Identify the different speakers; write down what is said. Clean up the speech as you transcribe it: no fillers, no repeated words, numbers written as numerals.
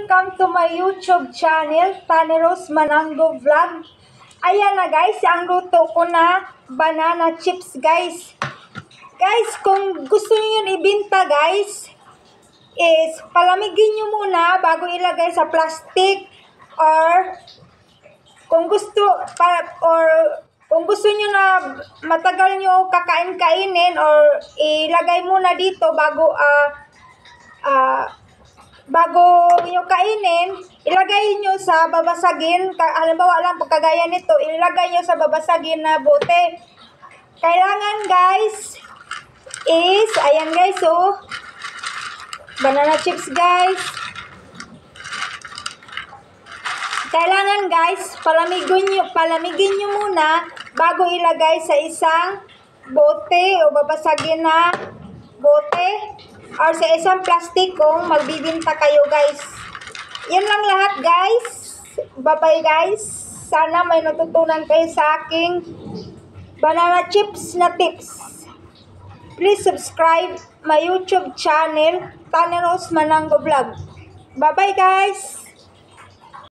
Speaker 1: welcome to my YouTube channel, Taneros Manango Vlog. Ayan na guys, ang luto ko na banana chips guys. Guys, kung gusto niyo yun ibinta guys, is palamigin nyo muna bago ilagay sa plastic, or kung gusto nyo na matagal nyo kakain-kainin, or ilagay muna dito bago nyo kainin, ilagay nyo sa babasagin. Halimbawa lang, pagkagaya nito, ilagay nyo sa babasagin na bote. Kailangan guys is, ayan guys, oh, banana chips guys. Kailangan guys, palamigin nyo muna bago ilagay sa isang bote o babasagin na bote, or sa isang plastic kung magbibinta kayo guys. Yan lang lahat guys. Bye-bye guys. Sana may natutunan kayo sa aking banana chips na tips. Please subscribe my YouTube channel, Taneros Manango Vlog. Bye-bye guys.